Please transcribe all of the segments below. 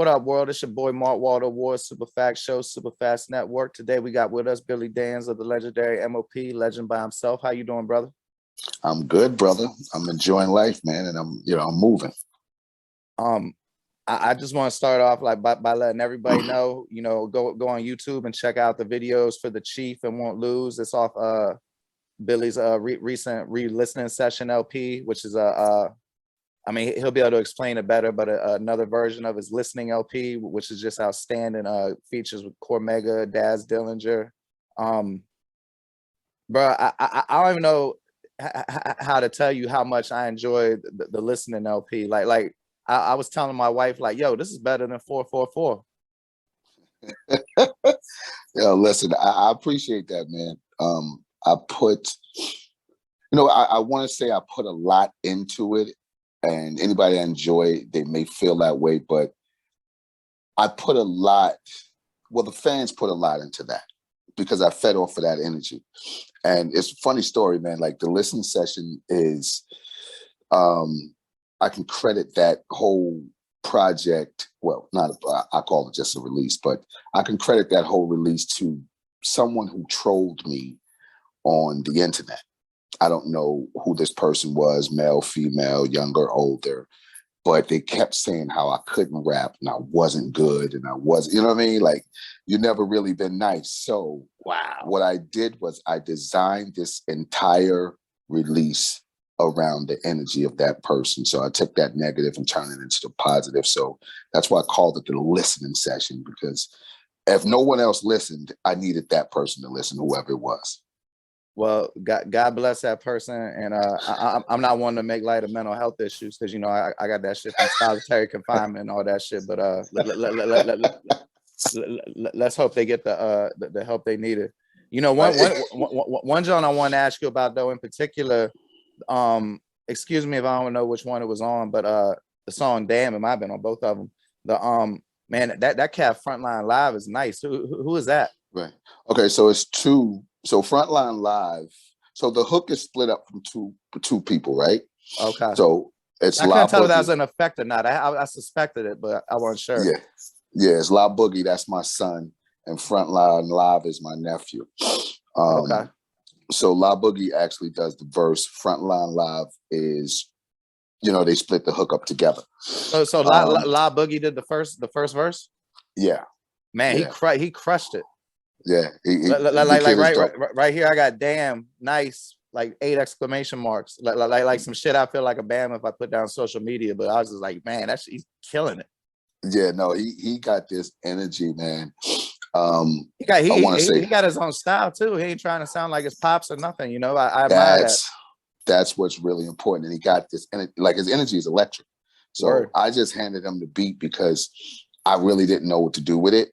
What up, world? It's your boy Mark Waldo Ward, Superfax Show, Superfast Network. Today we got with us Billy Danze of the legendary M.O.P, legend by himself. How you doing, brother? I'm good, brother. I'm enjoying life, man, and I'm moving. I just want to start off like by letting everybody know, go on YouTube and check out the videos for The Chief and Won't Lose. It's off Billy's recent re-listening session LP, which is I mean, he'll be able to explain it better, but another version of his listening LP, which is just outstanding. Features with Cormega, Daz Dillinger. Bro, I don't even know how to tell you how much I enjoyed the listening LP. Like I was telling my wife, like, yo, this is better than 444. Yo, listen, I appreciate that, man. I put, I want to say I put a lot into it. And anybody that enjoy, they may feel that way, but I put a lot, well, the fans put a lot into that because I fed off of that energy. And it's a funny story, man. Like the listening session is, I can credit that whole project. Well, I call it just a release, but I can credit that whole release to someone who trolled me on the internet. I don't know who this person was, male, female, younger, older, but they kept saying how I couldn't rap and I wasn't good and I wasn't, you know what I mean? Like, you never really been nice. So wow, what I did was I designed this entire release around the energy of that person. So I took that negative and turned it into the positive. So that's why I called it the listening session, because if no one else listened, I needed that person to listen, whoever it was. Well, God bless that person, and I'm not one to make light of mental health issues because I got that shit from solitary confinement and all that shit. But let's hope they get the help they needed. One John I want to ask you about though in particular. Excuse me if I don't know which one it was on, but the song "Damn" it might have been on both of them. The man, that cat Frontline Live is nice. Who is that? Right. Okay, so it's two. So Frontline Live. So the hook is split up from two people, right? Okay. So it's I couldn't tell if that was an effect or not. I suspected it, but I wasn't sure. Yeah. It's La Boogie. That's my son, and Frontline Live is my nephew. Okay. So La Boogie actually does the verse. Frontline Live is, they split the hook up together. So La Boogie did the first verse. Yeah. Man, yeah. He crushed it. Yeah, right here, I got damn nice, like 8 exclamation marks, like some shit I feel like a bam if I put down social media, but I was just like, man, he's killing it. Yeah, no, he got this energy, man. He got his own style too. He ain't trying to sound like his pops or nothing, I admire that. That's what's really important, and he got this, and like his energy is electric. So Word. I just handed him the beat because I really didn't know what to do with it.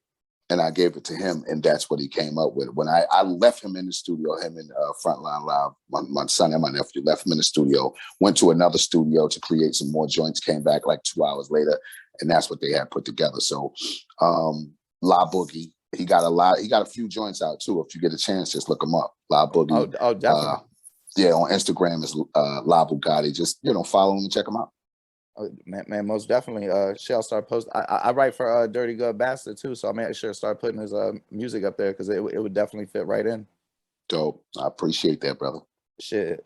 And I gave it to him, and that's what he came up with. When I left him in the studio, him and Frontline Live, my son and my nephew left him in the studio, went to another studio to create some more joints, came back like 2 hours later, and that's what they had put together. So La Boogie, he got a few joints out too. If you get a chance, just look him up. La Boogie. Oh, definitely. Yeah, on Instagram is La Bugatti. Just, follow him and check him out. Oh, man, most definitely. Shall start post. I write for Dirty Good Bastard too, so I made sure to start putting his music up there because it would definitely fit right in. Dope. I appreciate that, brother. Shit.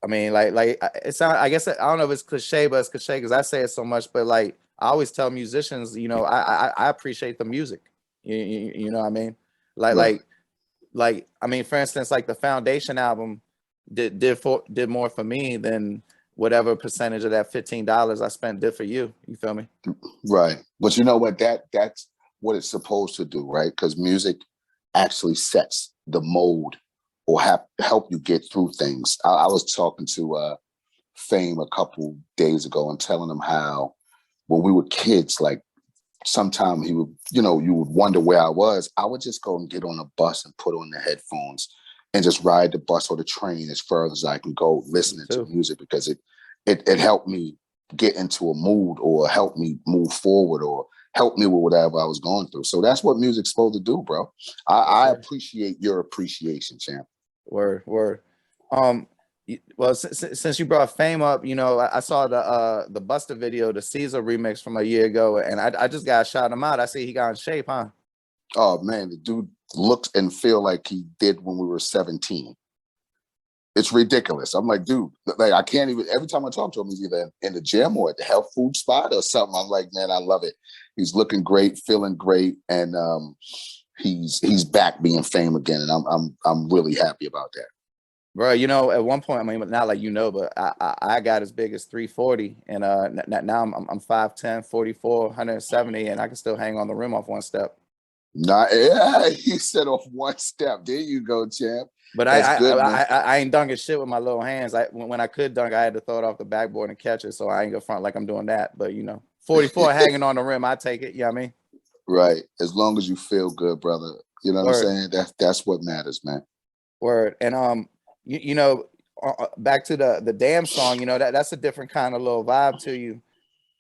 I mean, like it sounds. I guess I don't know if it's cliche, but it's cliche because I say it so much. But like I always tell musicians, I appreciate the music. You know what I mean? Like I mean, for instance, like the Foundation album did more for me than whatever percentage of that $15 I spent did for you. You feel me? Right. But you know what? That's what it's supposed to do, right? Because music actually sets the mode or help you get through things. I was talking to Fame a couple days ago and telling him how when we were kids, like sometimes he would, you would wonder where I was. I would just go and get on a bus and put on the headphones and just ride the bus or the train as far as I can go listening to music because it helped me get into a mood or help me move forward or help me with whatever I was going through. So that's what music's supposed to do, bro. I appreciate your appreciation, champ. Word. Well, since you brought Fame up, you know, I saw the Buster video, the Caesar remix from a year ago, and I just got shout him out. I see he got in shape, huh? Oh man, the dude looks and feel like he did when we were 17. It's ridiculous. I'm like, dude, like I can't even. Every time I talk to him, he's either in the gym or at the health food spot or something. I'm like, man, I love it. He's looking great, feeling great, and he's back being Fame again, and I'm really happy about that. Bro, you know, at one point, I mean, not like you know, but I got as big as 340, and now I'm 5'10", 44, 170, and I can still hang on the rim off one step. Not yeah, he said off one step. There you go, champ. But That's good, man. I ain't dunking shit with my little hands. When I could dunk, I had to throw it off the backboard and catch it, so I ain't gonna front like I'm doing that. But you know, 44 hanging on the rim, I take it. You know what I mean? Right. As long as you feel good, brother. You know what I'm Word, saying? That's what matters, man. word. And you know, back to the damn song. You know that's a different kind of little vibe to you.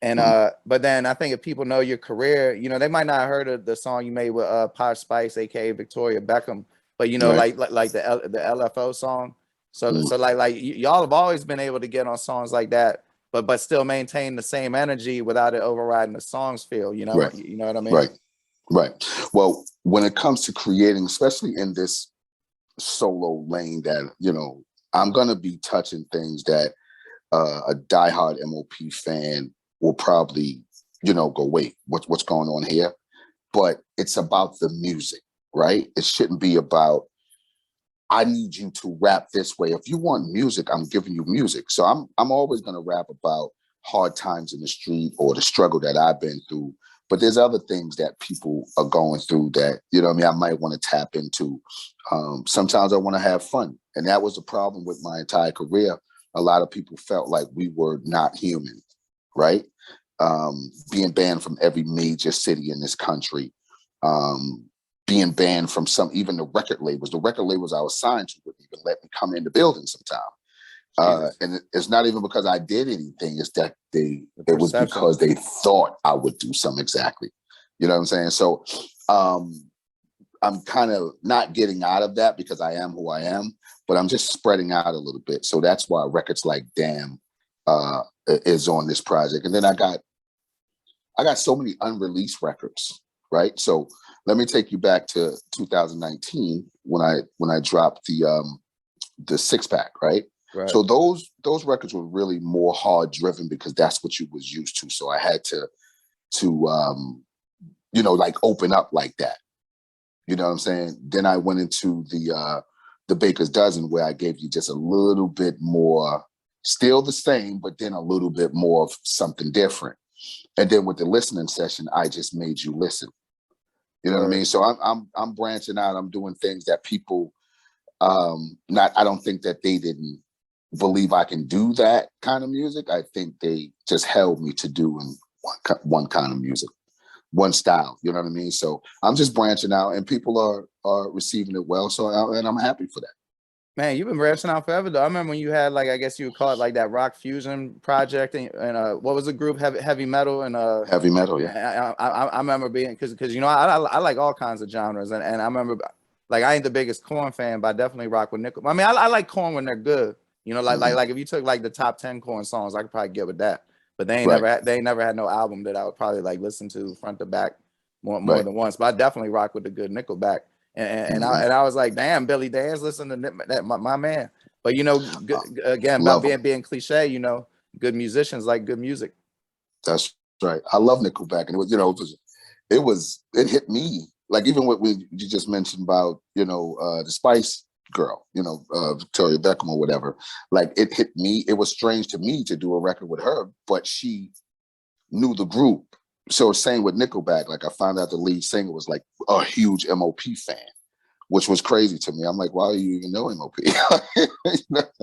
And but then I think if people know your career, you know, they might not have heard of the song you made with Posh Spice, aka Victoria Beckham, but you know, Right. like the LFO song. So Mm. so like y'all have always been able to get on songs like that, but still maintain the same energy without it overriding the song's feel. Right. You know what I mean? Right. Right. Well, when it comes to creating, especially in this solo lane that, you know, I'm gonna be touching things that a diehard M.O.P fan will probably, you know, go, wait, what's going on here? But it's about the music, right? It shouldn't be about I need you to rap this way. If you want music, I'm giving you music. So I'm always gonna rap about hard times in the street or the struggle that I've been through. But there's other things that people are going through that, you know what I mean, I might want to tap into. Sometimes I want to have fun. And that was the problem with my entire career. A lot of people felt like we were not human, right? Being banned from every major city in this country, being banned from some, even the record labels. The record labels I was signed to wouldn't even let me come in the building sometime. And it's not even because I did anything. It's that it was because they thought I would do something exactly. You know what I'm saying? So I'm kind of not getting out of that because I am who I am, but I'm just spreading out a little bit. So that's why records like Damn is on this project. And then I got so many unreleased records, right? So let me take you back to 2019 when I dropped the six pack, right? Right. So those records were really more hard driven because that's what you was used to. So I had to you know, like open up like that. You know what I'm saying? Then I went into the Baker's Dozen where I gave you just a little bit more, still the same, but then a little bit more of something different. And then with the listening session, I just made you listen. You know what I mean? So I'm branching out. I'm doing things that people I don't think that they didn't believe I can do that kind of music. I think they just held me to doing one kind of music, one style. You know what I mean? So I'm just branching out, and people are receiving it well. So and I'm happy for that. Man, you've been branching out forever though. I remember when you had like I guess you would call it like that rock fusion project and what was the group heavy metal and Heavy metal, yeah. I remember being because you know I like all kinds of genres and I remember like I ain't the biggest Korn fan, but I definitely rock with Nickel. I mean I like Korn when they're good. You know, like if you took like the top 10 Korn songs, I could probably get with that. But they ain't never had no album that I would probably like listen to front to back more than once. But I definitely rock with the good Nickelback. And I was like, damn, Billy Danze, listen to that, my man. But you know, again, about being cliche, you know, good musicians like good music. That's right. I love Nickelback, and it was, you know, it hit me like even what you just mentioned about, you know, the Spice Girl, you know, Victoria Beckham or whatever. Like it hit me. It was strange to me to do a record with her, but she knew the group. So same with Nickelback. Like I found out the lead singer was like a huge M.O.P fan, which was crazy to me. I'm like, why do you even know M.O.P?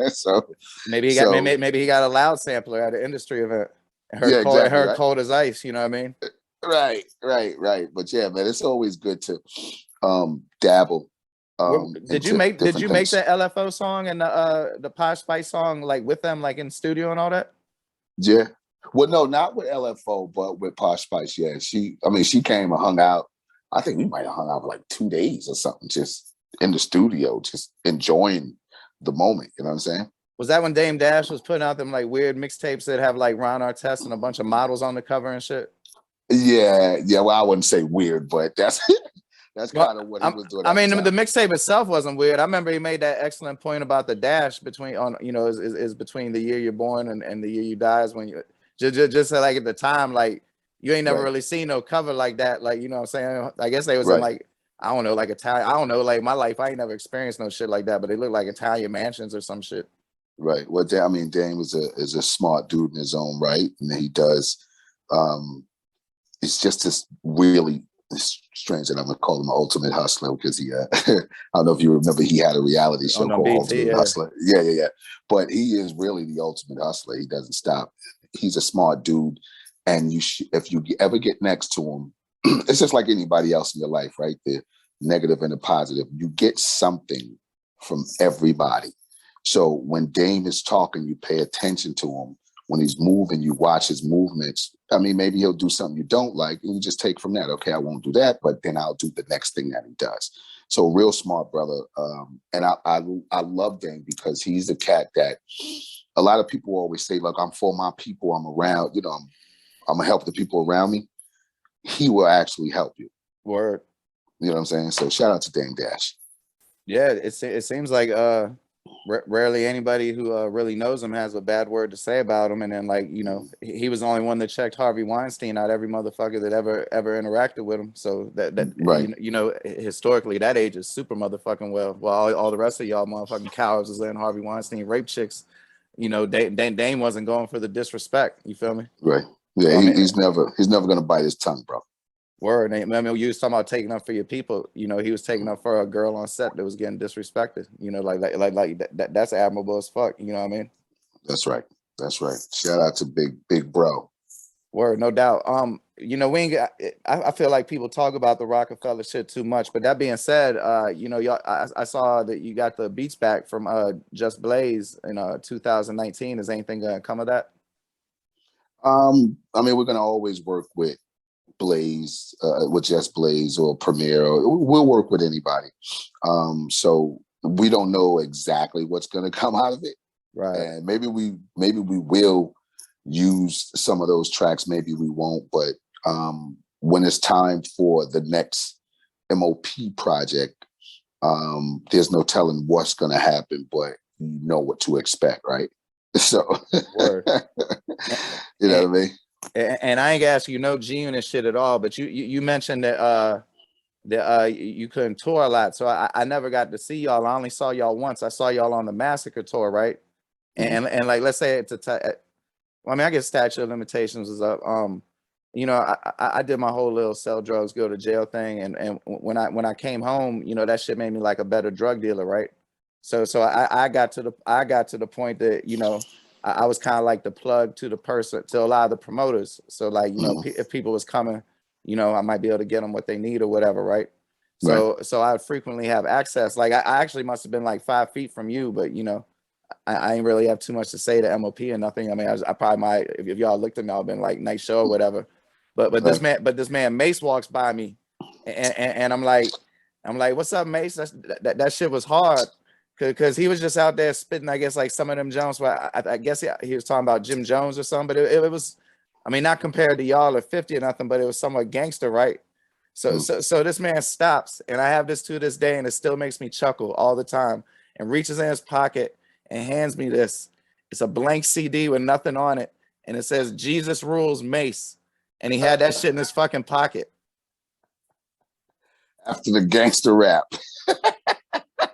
So maybe he got a loud sampler at an industry event. Her cold as ice. You know what I mean? Right. But yeah, man, it's always good to dabble. Did you make that LFO song and the Posh Spice song like with them like in studio and all that? Yeah. Well, no, not with LFO, but with Posh Spice. Yeah, she came and hung out. I think we might have hung out for like 2 days or something, just in the studio, just enjoying the moment. You know what I'm saying? Was that when Dame Dash was putting out them like weird mixtapes that have like Ron Artest and a bunch of models on the cover and shit? Yeah, yeah. Well, I wouldn't say weird, but that's Well, kind of what he was doing I at the mean, the time. mixtape itself wasn't weird. I remember he made that excellent point about the dash between on, you know, is between the year you're born and the year you die is when you just like at the time, like you ain't never Right, really seen no cover like that. Like, you know what I'm saying? I guess they was in right, like, I don't know, like Italian, I don't know, like my life, I ain't never experienced no shit like that, but they look like Italian mansions or some shit. right. Well, I mean, Dame is a smart dude in his own right, and he does. Um, it's just this really strange that I'm gonna call him an ultimate hustler because he I don't know if you remember he had a reality show On called BT, Ultimate yeah. Hustler. Yeah, yeah, yeah. But he is really the ultimate hustler. He doesn't stop. He's a smart dude, and if you ever get next to him, it's just like anybody else in your life, right? The negative and the positive. You get something from everybody. So when Dame is talking, you pay attention to him. When he's moving, you watch his movements. I mean, maybe he'll do something you don't like, and you just take from that. Okay, I won't do that, but then I'll do the next thing that he does. So, real smart brother, and I love Dame because he's the cat that a lot of people always say, "Look, I'm for my people. I'm around. You know, I'm gonna help the people around me." He will actually help you. Word. You know what I'm saying? So, shout out to Dame Dash. Yeah, it seems like rarely anybody who really knows him has a bad word to say about him. And then like, you know, he was the only one that checked Harvey Weinstein out, every motherfucker that ever interacted with him. So that Right. you know historically that age is super motherfucking well. While all the rest of y'all motherfucking cowards is letting Harvey Weinstein rape chicks. You know, Dame wasn't going for the disrespect. You feel me? Right. Yeah, So I mean, he's never gonna bite his tongue, bro. word. I mean, you was talking about taking up for your people. You know, he was taking up for a girl on set that was getting disrespected. You know, like that's admirable as fuck. You know what I mean? That's right. That's right. Shout out to big bro. Word, no doubt. You know, we ain't got, I feel like people talk about the Roc-A-Fella shit too much. But that being said, you know, y'all, I saw that you got the beats back from Just Blaze in 2019. Is anything gonna come of that? I mean, we're gonna always work with Blaze, with Just Blaze or Premiere. Or we'll work with anybody. So we don't know exactly what's gonna come out of it, Right. and maybe we will use some of those tracks. Maybe we won't. But when it's time for the next M.O.P project, there's no telling what's gonna happen, but you know what to expect, right? So, Word. you know what I mean? And I ain't ask you no G unit shit at all, but you mentioned that you couldn't tour a lot, so I never got to see y'all. I only saw y'all once. I saw y'all on the Massacre tour, right? And like let's say it's well, I mean, I guess statute of limitations is up. You know, I did my whole little sell drugs, go to jail thing, and when I came home, you know, that shit made me like a better drug dealer, right? So I got to the point that, you know, I was kind of like the plug to the person, to a lot of the promoters. So like, you know, if people was coming, you know, I might be able to get them what they need or whatever, right? Right. So I would frequently have access. Like I actually must have been like 5 feet from you, but you know, I ain't really have too much to say to M.O.P or nothing. I mean, I probably might, if y'all looked at me, I've been like, nice show or whatever. But Right. this man Mace walks by me, and I'm like, what's up, Mace? That shit was hard, cause he was just out there spitting, I guess, like some of them Jones. But I guess he was talking about Jim Jones or something. But it was, I mean, not compared to y'all at 50 or nothing, but it was somewhat gangster, right? So this man stops, and I have this to this day, and it still makes me chuckle all the time. And reaches in his pocket and hands me this. It's a blank CD with nothing on it, and it says "Jesus Rules Mace," and he had that shit in his fucking pocket. After the gangster rap.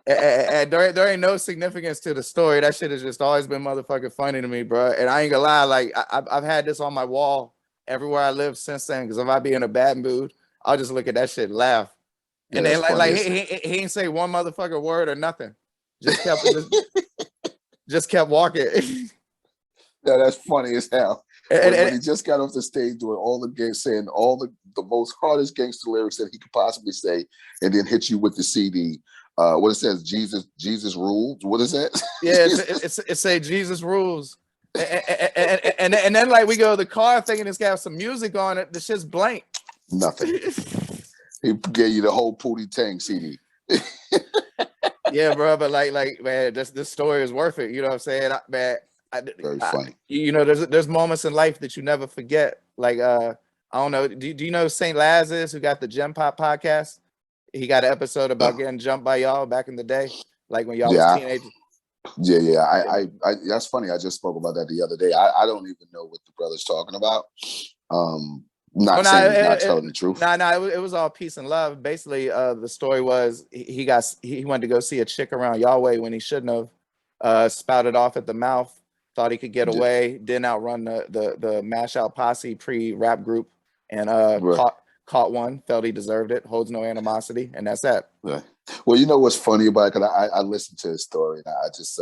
And there ain't no significance to the story. That shit has just always been motherfucking funny to me, bro. And I ain't gonna lie, like I've had this on my wall everywhere I live since then. Because if I be in a bad mood, I'll just look at that shit and laugh. Yeah, And then that's funny. he ain't say one motherfucking word or nothing. Just kept walking. Yeah, that's funny as hell. and, When and, he just got off the stage doing all the games, saying all the most hardest gangster lyrics that he could possibly say, and then hit you with the CD. What it says, Jesus rules. What is that? yeah, it say Jesus rules. And then like we go to the car thinking it's got some music on it. The shit's blank. Nothing. He gave you the whole Pootie Tang CD. Yeah, bro. But like, man, this story is worth it. You know what I'm saying, man? Very funny. You know, there's moments in life that you never forget. Like, I don't know. Do you know Saint Lazarus, who got the Gem Pop podcast? He got an episode about getting jumped by y'all back in the day, like when y'all was Yeah, teenagers. yeah. I that's funny. I just spoke about that the other day. I don't even know what the brother's talking about. Oh Not no, saying he's not telling the truth. it was all peace and love. Basically, the story was he went to go see a chick around Yahweh when he shouldn't have. Spouted off at the mouth, thought he could get Yeah. away, didn't outrun the Mash Out Posse pre-rap group, and Right. caught one, felt he deserved it, holds no animosity, and that's that. Right. Well, you know what's funny about it? Because I listened to his story, and I just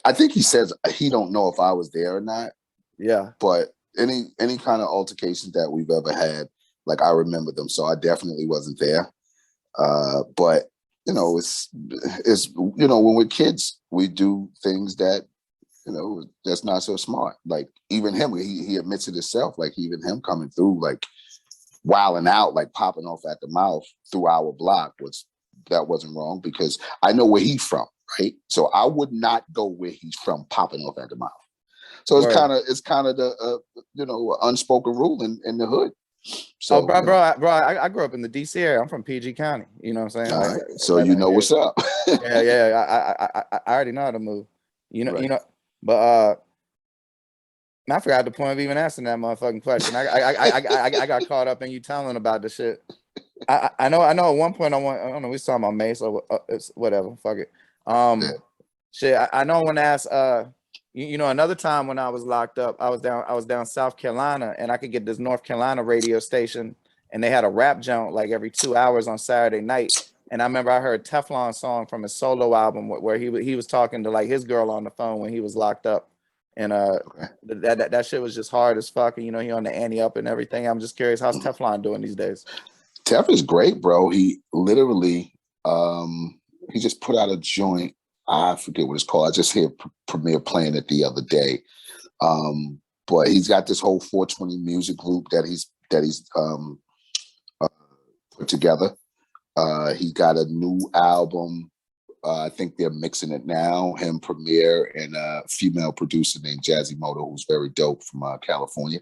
I think he says he don't know if I was there or not. Yeah. But any kind of altercations that we've ever had, like I remember them, so I definitely wasn't there. But you know, it's you know, when we're kids, we do things that you know that's not so smart. Like even him, he admits it himself. Like even him coming through, like wilding out, like popping off at the mouth through our block that wasn't wrong because I know where he's from, right? So I would not go where he's from, popping off at the mouth. So it's kind of the you know unspoken rule in the hood. So I grew up in the D.C. area. I'm from PG County. You know what I'm saying? All right. So you know what's up. I already know how to move. You know, but I forgot the point of even asking that motherfucking question. I got caught up in you telling about the shit. I know at one point I don't know, we was talking about Mace or it's whatever. Fuck it. Shit. I know I want to ask you know, another time when I was locked up, I was down South Carolina, and I could get this North Carolina radio station, and they had a rap jump like every 2 hours on Saturday night. And I remember I heard Teflon song from his solo album where he was talking to like his girl on the phone when he was locked up. And that shit was just hard as fuck. And you know, he on the ante up and everything. I'm just curious, how's Teflon doing these days? Tef is great, bro. He literally he just put out a joint. I forget what it's called. I just hear Premier playing it the other day. But he's got this whole 420 music group that he's put together. He got a new album. I think they're mixing it now. Him, Premier, and a female producer named Jazzy Moto, who's very dope from California.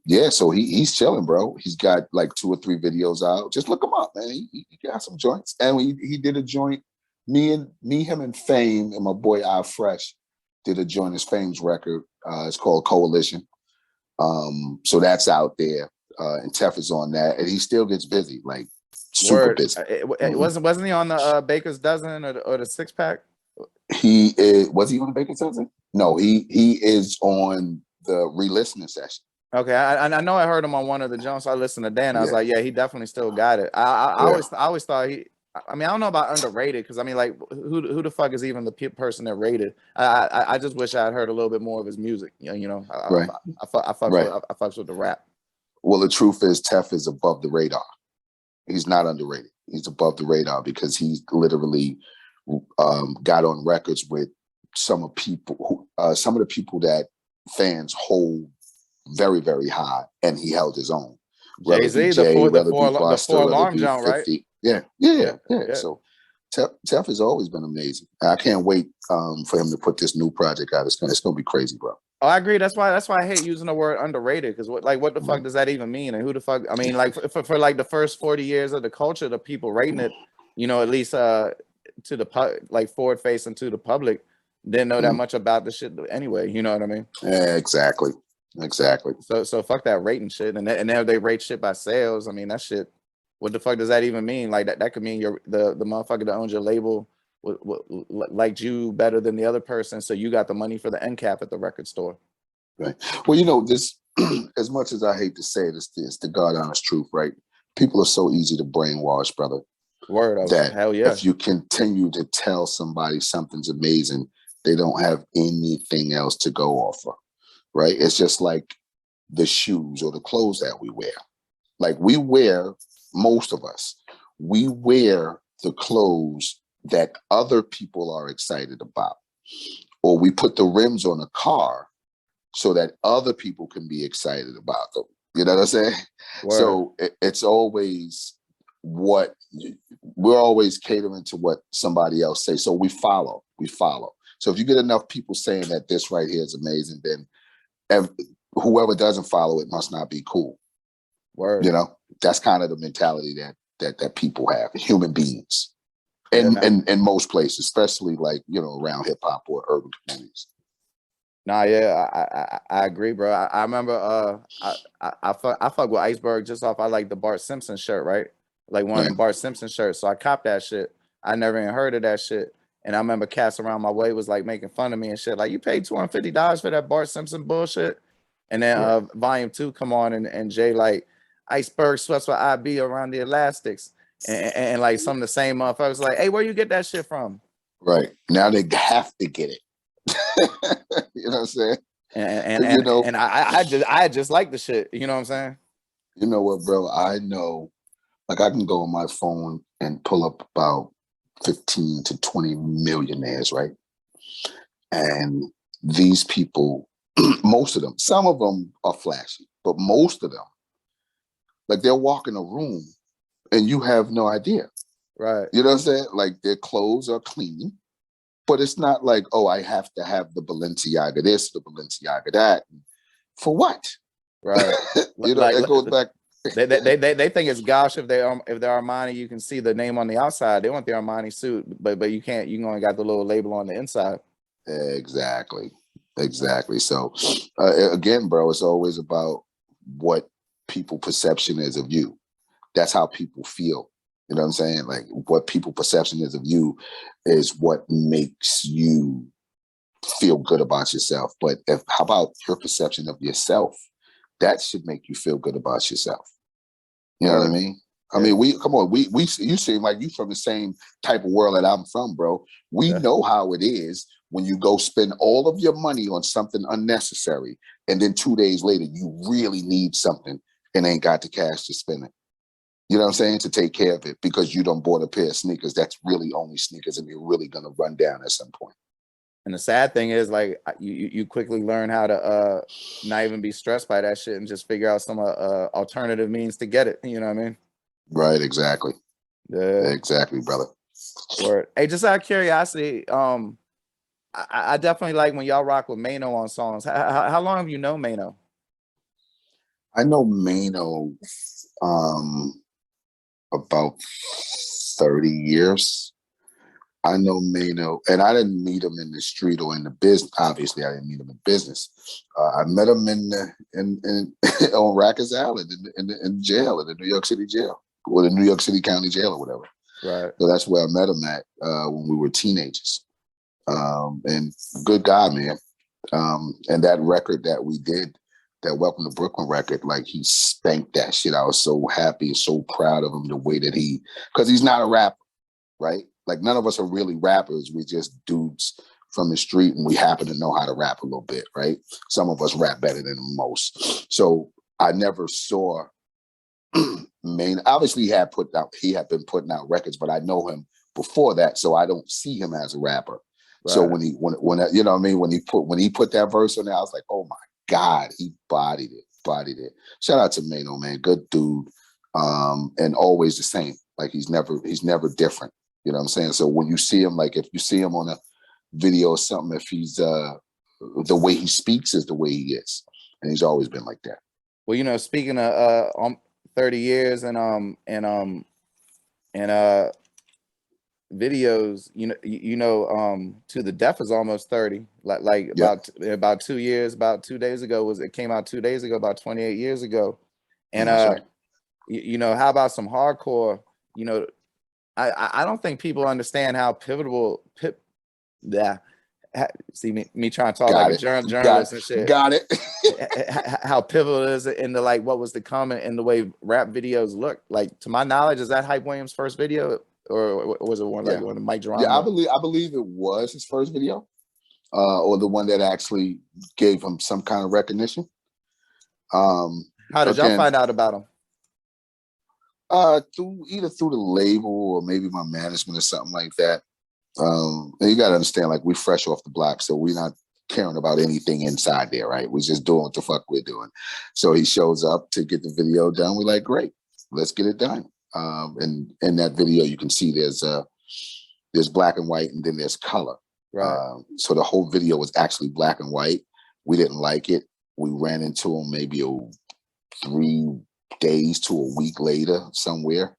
Yeah, so he's chilling, bro. He's got like 2 or 3 videos out. Just look him up, man. He got some joints, and he did a joint. Me, him, and Fame, and my boy I Fresh did a joint as Fame's record. It's called Coalition. So that's out there, and Tef is on that, and he still gets busy, like super busy. Wasn't he on the Baker's Dozen or the Six Pack? He was he on the Baker's Dozen? No, he is on the re-listening session. Okay, I know I heard him on one of the jumps. I listened to Dan. I was like, yeah, he definitely still got it. I always thought he. I mean, I don't know about underrated because I mean, like, who the fuck is even the person that rated? I just wish I had heard a little bit more of his music. You know, I fucks with the rap. Well, the truth is, Tef is above the radar. He's not underrated. He's above the radar because he's literally got on records with some of the people that fans hold very, very high, and he held his own. Jay-Z, the four alarm jump, right? Yeah. So Tef has always been amazing. I can't wait for him to put this new project out. It's gonna be crazy, bro. Oh, I agree. That's why I hate using the word underrated because what the fuck does that even mean? And who the fuck? I mean, like for like the first 40 years of the culture, the people rating it, you know, at least to the like forward facing to the public, didn't know that much about the shit anyway. You know what I mean? Yeah, exactly. So fuck that rating shit, and now they rate shit by sales. I mean, that shit. What the fuck does that even mean? Like that could mean the motherfucker that owns your label liked you better than the other person, so you got the money for the end cap at the record store. Right. Well, you know, this as much as I hate to say it, it's the God honest truth, right? People are so easy to brainwash, brother. Word that hell yeah. If you continue to tell somebody something's amazing, they don't have anything else to go off of, right? It's just like the shoes or the clothes that we wear. Like most of us, we wear the clothes that other people are excited about. Or we put the rims on a car so that other people can be excited about them. You know what I'm saying? Word. So it's always what we're always catering to what somebody else say. So we follow. So if you get enough people saying that this right here is amazing, then whoever doesn't follow it must not be cool. Word. You know, that's kind of the mentality that people have, human beings, Yeah, in most places, especially like, you know, around hip hop or urban communities. Nah, yeah, I agree, bro. I remember I fuck with Iceberg just off I like the Bart Simpson shirt, right? Like one of Right. the Bart Simpson shirts. So I copped that shit. I never even heard of that shit. And I remember cats around my way was like making fun of me and shit. Like, you paid $250 for that Bart Simpson bullshit. And then Right. volume 2 come on and Jay like Iceberg sweats with IB around the elastics. And like some of the same motherfuckers like, hey, where you get that shit from? Right. Now they have to get it. You know what I'm saying? And I just like the shit. You know what I'm saying? You know what, bro? I know, like, I can go on my phone and pull up about 15 to 20 millionaires, right? And these people, most of them, some of them are flashy, but most of them, like, they'll walk in a room and you have no idea. Right. You know what I'm saying? Like, their clothes are clean, but it's not like, oh, I have to have the Balenciaga this, the Balenciaga that. For what? Right. You know, it goes back. They think it's gauche if they're Armani, you can see the name on the outside. They want the Armani suit, but you can't. You only got the little label on the inside. Exactly. So again, bro, it's always about what people perception is of you. That's how people feel. You know what I'm saying? Like, what people perception is of you is what makes you feel good about yourself. But how about your perception of yourself? That should make you feel good about yourself. You know what I mean? I mean, you seem like you from the same type of world that I'm from, bro. We know how it is when you go spend all of your money on something unnecessary, and then 2 days later you really need something and ain't got the cash to spend it. You know what I'm saying? To take care of it because you done bought a pair of sneakers that's really only sneakers and you're really gonna run down at some point. And the sad thing is, like, you quickly learn how to not even be stressed by that shit and just figure out some alternative means to get it. You know what I mean? Right, exactly. Yeah. Exactly, brother. Word. Hey, just out of curiosity, I definitely like when y'all rock with Mano on songs. How long have you known Mano? I know Mano about 30 years. I know Mano, and I didn't meet him in the street or in the business. Obviously, I didn't meet him in business. I met him in on Rikers Island in jail, in the New York City jail, or the New York City County Jail or whatever. Right. So that's where I met him at when we were teenagers. And good guy, man. And that record that we did, that Welcome to Brooklyn record, like, he spanked that shit. I was so happy and so proud of him, the way that because he's not a rapper, right? Like, none of us are really rappers. We're just dudes from the street, and we happen to know how to rap a little bit, right? Some of us rap better than most. So I never saw Maine. Obviously, he had been putting out records, but I know him before that, so I don't see him as a rapper. Right. So when you know what I mean, when he put that verse on there, I was like, oh my God, he bodied it. Shout out to Mano, man, good dude, and always the same. Like, he's never different. You know what I'm saying? So when you see him, like, if you see him on a video or something, if he's the way he speaks is the way he is, and he's always been like that. Well, you know, speaking of 30 years and videos, To the Deaf is almost 30. Like yep. about 2 years, about 2 days ago it came out 2 days ago, about 28 years ago. And right. How about some hardcore? I don't think people understand how pivotal see me trying to talk like a journalist and shit. Got it. How pivotal it is into like what was to come in the way rap videos look. Like, to my knowledge, is that Hype Williams' first video, or was it one like one of Mike Geronimo? Yeah, I believe it was his first video, or the one that actually gave him some kind of recognition. How did y'all find out about him? Either through the label or maybe my management or something like that. You got to understand, like, we fresh off the block, so we're not caring about anything inside there, right? We're just doing what the fuck we're doing. So he shows up to get the video done. We're like, great, let's get it done. And in that video, you can see there's black and white, and then there's color. Right. So the whole video was actually black and white. We didn't like it. We ran into him maybe 3 days to a week later somewhere.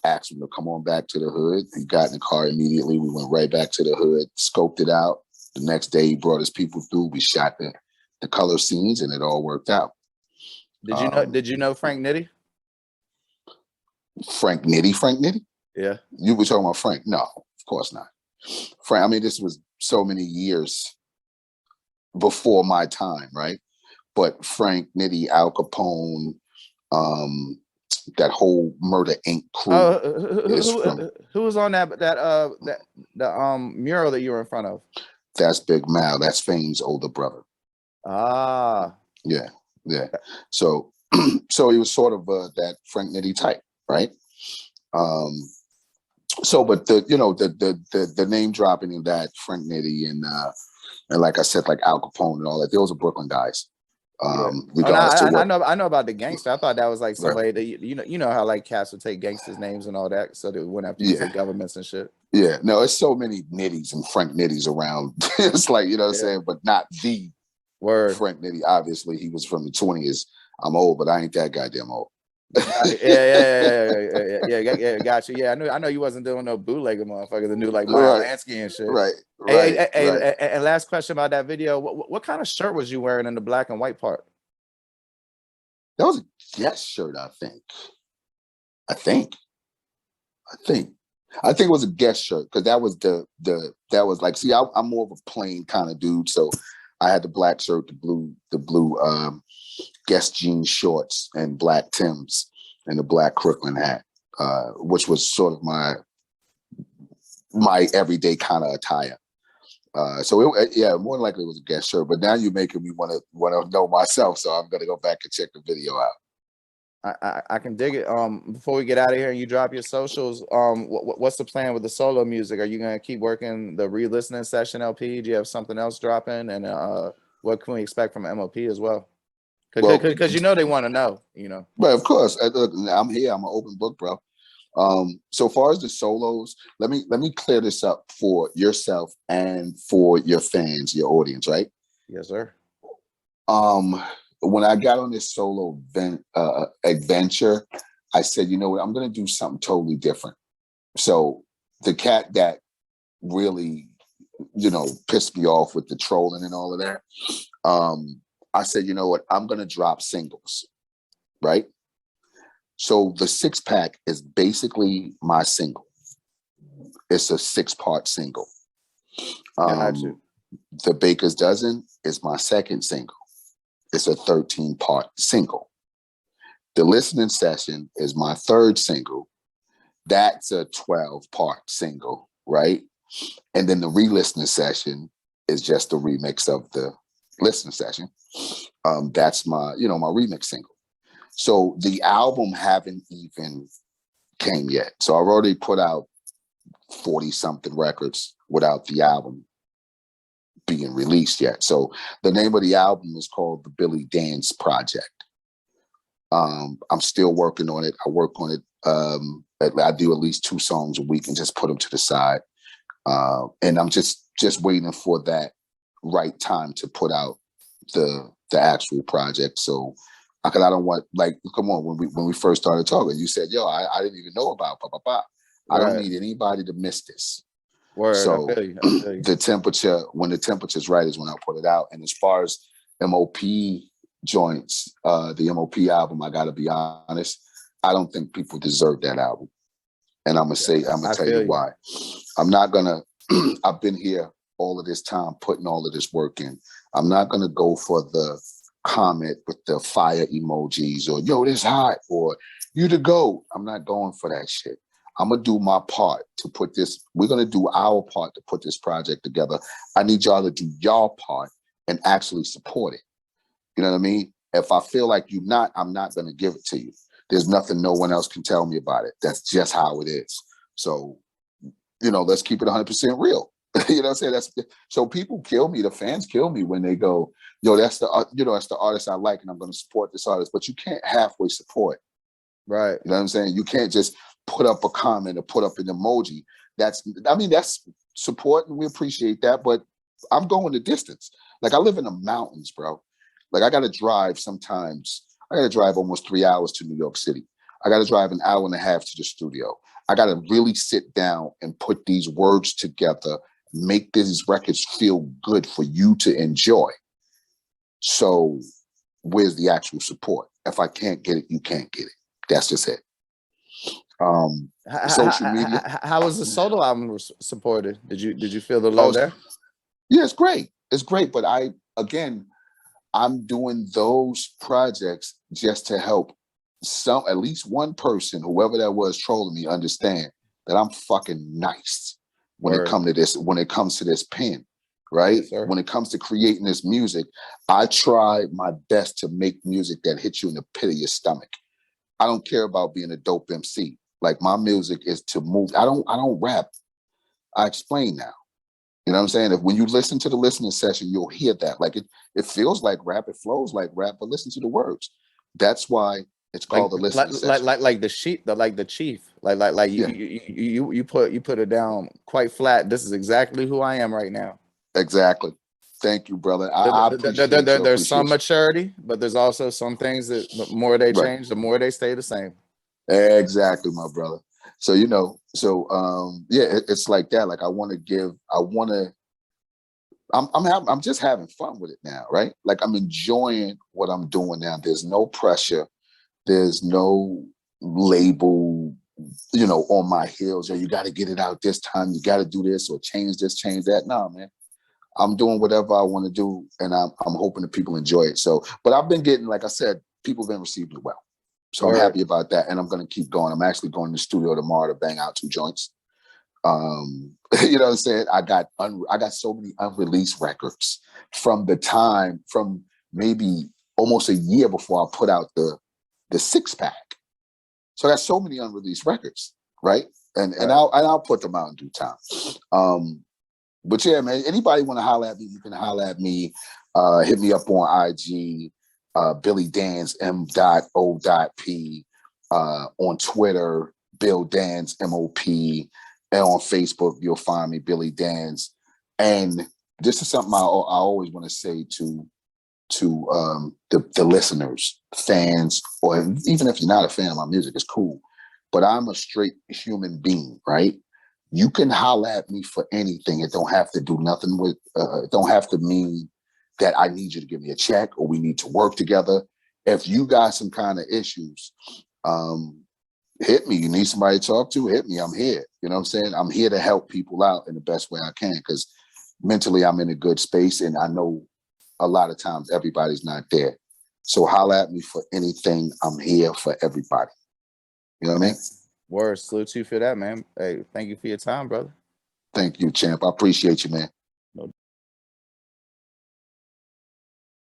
Asked him to come on back to the hood. He got in the car immediately. We went right back to the hood, scoped it out. The next day, he brought his people through. We shot the color scenes, and it all worked out. Did you know Frank Nitti? Frank Nitti? Yeah. You were talking about Frank? No, of course not. Frank, I mean, this was so many years before my time, right? But Frank Nitti, Al Capone, that whole Murder Inc. crew who was on the mural that you were in front of? That's Big Mal. That's Fame's older brother. Ah. Yeah. So he was sort of that Frank Nitti type, right? But the name dropping in that Frank Nitti and like I said, like Al Capone and all that, those are Brooklyn guys. Regardless to what I know about the gangster. I thought that was like somebody that you know how like cats would take gangsters' names and all that, so they wouldn't have to use their governments and shit. Yeah, no, it's so many Nitties and Frank Nitties around. It's like, you know what I'm saying, but not the word Frank Nitti. Obviously, he was from the 20s. I'm old, but I ain't that goddamn old. Yeah, got you. Yeah, I know you wasn't doing no bootlegger motherfucker, the new like Meyer Lansky and shit. Right. And last question about that video: what kind of shirt was you wearing in the black and white part? That was a guest shirt, I think it was a guest shirt, because that was that was like, see, I'm more of a plain kind of dude, so I had the black shirt, the blue guest jeans shorts and black Timbs and the black Crooklyn hat, which was sort of my everyday kind of attire. So more than likely it was a guest shirt. But now you're making me want to know myself, so I'm gonna go back and check the video out. I can dig it. Before we get out of here and you drop your socials, what's the plan with the solo music? Are you gonna keep working the re-listening session LP? Do you have something else dropping? And what can we expect from M.O.P as well? Because you know they want to know, you know. But of course, look, I'm here. I'm an open book, bro. So far as the solos, let me clear this up for yourself and for your fans, your audience, right? Yes, sir. When I got on this solo adventure, I said, you know what, I'm going to do something totally different. So the cat that really, pissed me off with the trolling and all of that, I said, you know what, I'm going to drop singles, right? So the 6-pack is basically my single. It's a 6-part single. The Baker's Dozen is my second single. It's a 13-part single. The Listening Session is my third single. That's a 12-part single, right? And then the Re-Listening Session is just a remix of the Listening Session. That's my remix single. So the album haven't even came yet. So I've already put out 40-something records without the album being released yet. So the name of the album is called The Billy Dance Project. I'm still working on it. I work on it. I do at least 2 songs a week and just put them to the side. And I'm just waiting for that right time to put out the actual project. So I don't want, like, come on, when we first started talking, you said, yo, I didn't even know about blah, blah, blah. I don't need anybody to miss this. Word, so I feel you. The temperature, when the temperature's right, is when I put it out. And as far as M.O.P joints, the M.O.P album, I gotta be honest, I don't think people deserve that album. And I'm gonna tell you why. I'm not gonna, I've been here all of this time putting all of this work in. I'm not gonna go for the comment with the fire emojis or yo, this hot, or you the GOAT. I'm not going for that shit. I'm gonna do my part to put this, we're gonna do our part to put this project together. I need y'all to do y'all part and actually support it. You know what I mean? If I feel like you're not, I'm not gonna give it to you. There's nothing no one else can tell me about it. That's just how it is. So, let's keep it 100% real. You know what I'm saying? So people kill me, the fans kill me when they go, yo, that's the artist I like and I'm gonna support this artist. But you can't halfway support Right. You know what I'm saying? You can't just put up a comment or put up an emoji. That's support, and we appreciate that, but I'm going the distance. Like, I live in the mountains, bro. Like, I gotta drive sometimes. I gotta drive almost 3 hours to New York City. I gotta drive an hour and a half to the studio. I gotta really sit down and put these words together, make these records feel good for you to enjoy. So where's the actual support? If I can't get it, you can't get it. That's just it. Social media. How was the solo album supported? Did you feel the Oh, love there? yeah, it's great. It's great. But I'm doing those projects just to help at least one person, whoever that was trolling me, understand that I'm fucking nice when it comes to this pen, right? Yes, sir. When it comes to creating this music, I try my best to make music that hits you in the pit of your stomach. I don't care about being a dope MC. Like, my music is to move. I don't rap. I explain now. You know what I'm saying? If when you listen to the listening session, you'll hear that. Like, it feels like rap, it flows like rap, but listen to the words. That's why it's called the listening session. Like the chief, like Yeah, you put it down quite flat. This is exactly who I am right now. exactly. Thank you, brother. I appreciate your There's some appreciation. maturity, but there's also some things that the more they Right. change, the more they stay the same. Exactly, my brother. So, yeah, it's like that. Like, I'm just having fun with it now, right? Like, I'm enjoying what I'm doing now. There's no pressure. There's no label, on my heels. Or you got to get it out this time. You got to do this or change this, change that. No, man. I'm doing whatever I want to do, and I'm hoping that people enjoy it. So, but I've been getting, like I said, people have been receiving it well. So I'm happy about that, and I'm going to keep going. I'm actually going to the studio tomorrow to bang out 2 joints. You know what I'm saying? I got so many unreleased records from maybe almost a year before I put out the 6-pack. So that's so many unreleased records, right? And I'll put them out in due time. But yeah, man, anybody want to holler at me, you can holler at me. Hit me up on IG, Billy Danze, M.O.P. On Twitter, Bill Danze, M.O.P. And on Facebook, you'll find me, Billy Danze. And this is something I always want to say to the listeners, fans, or even if you're not a fan of my music, it's cool. But I'm a straight human being, right? You can holler at me for anything. It don't have to do nothing with, it don't have to mean that I need you to give me a check or we need to work together. If you got some kind of issues, hit me. You need somebody to talk to, hit me. I'm here. You know what I'm saying? I'm here to help people out in the best way I can, because mentally I'm in a good space, and I know a lot of times everybody's not there. So holler at me for anything. I'm here for everybody. You know what I mean? Word, salute to you for that, man. Hey, thank you for your time, brother. Thank you, champ. I appreciate you, man.